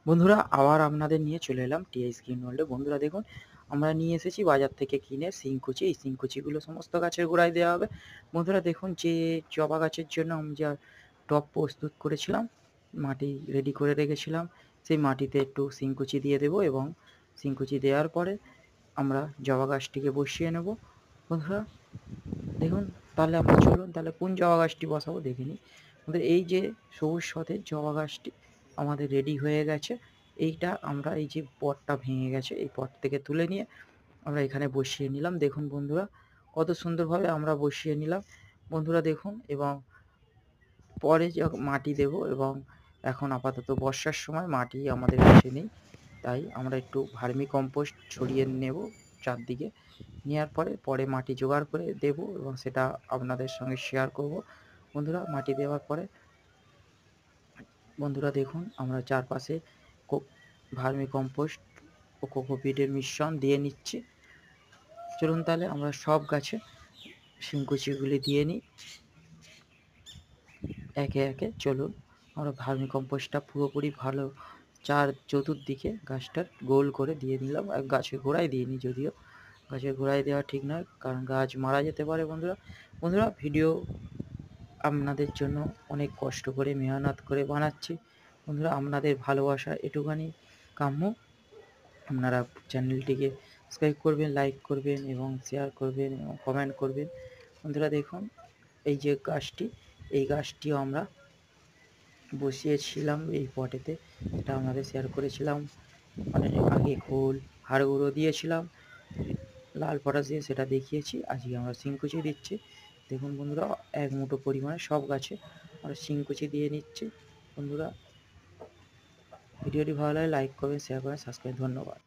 বন্ধুরা আবার আপনাদের নিয়ে চলে এলাম টিআই স্ক্রিন ওয়ার্ল্ডে। বন্ধুরা দেখুন, আমরা নিয়ে এসেছি বাজার থেকে কিনে শিংকুচি। এই শিংকুচিগুলো সমস্ত গাছের গোড়ায় দেওয়া হবে। বন্ধুরা দেখুন, যে জবা গাছের জন্য আমি যা টব প্রস্তুত করেছিলাম, মাটি রেডি করে রেখেছিলাম, সেই মাটিতে একটু শিংকুচি দিয়ে দেবো এবং শিংকুচি দেওয়ার পরে আমরা জবা গাছটিকে বসিয়ে নেব। বন্ধুরা দেখুন, তাহলে আমরা চলুন তাহলে কোন জবা গাছটি বসাবো দেখে নিই। আমাদের এই যে সবুজ শতের জবা গাছটি আমাদের রেডি হয়ে গেছে। এইটা আমরা এই যে পটটা ভেঙে গেছে, এই পট থেকে তুলে নিয়ে আমরা এখানে বসিয়ে নিলাম। দেখুন বন্ধুরা, কত সুন্দরভাবে আমরা বসিয়ে নিলাম। বন্ধুরা দেখুন, এবং পরে মাটি দেব, এবং এখন আপাতত বর্ষার সময় মাটি আমাদের কাছে নেই, তাই আমরা একটু ভার্মি কম্পোস্ট ছড়িয়ে নেব চারদিকে। নেওয়ার পরে মাটি জোগাড় করে দেব এবং সেটা আপনাদের সঙ্গে শেয়ার করব। বন্ধুরা মাটি দেওয়ার পরে বন্ধুরা দেখুন, আমরা চারপাশে ভার্মি কম্পোস্ট ও কোকোপিটের মিশ্রণ দিয়ে নিচ্ছি। চলুন তাহলে আমরা সব গাছে শিংকুচিগুলি দিয়ে নিই একে একে। চলুন আমরা ভার্মি কম্পোস্টটা পুরোপুরি ভালো চতুর্দিকে গাছটার গোল করে দিয়ে নিলাম। গাছের গোড়ায় দিইনি, যদিও গাছের গোড়ায় দেওয়া ঠিক নয়, কারণ গাছ মারা যেতে পারে। বন্ধুরা ভিডিও আপনাদের জন্য অনেক কষ্ট করে মেহনত করে বানাচ্ছি। বন্ধুরা আপনাদের ভালোবাসা এটুখানি কাম্য। আপনারা চ্যানেলটিকে সাবস্ক্রাইব করবেন, লাইক করবেন এবং শেয়ার করবেন এবং কমেন্ট করবেন। বন্ধুরা দেখুন, এই যে গাছটি, এই গাছটিও আমরা বসিয়েছিলাম এই পটেতে, এটা আপনাদের শেয়ার করেছিলাম অনেক আগে। খোল হাড় গুঁড়ো দিয়েছিলাম, লাল পটাশ দিয়ে সেটা দেখিয়েছি। আজকে আমরা শিংকুচি দিচ্ছি। দেখুন বন্ধুরা, এক মুঠো পরিমাণে সব গাছে আমরা শিংকুচি দিয়ে নিচ্ছি। বন্ধুরা ভিডিওটি ভালো লাগে লাইক করবেন, শেয়ার করবেন, সাবস্ক্রাইব। ধন্যবাদ।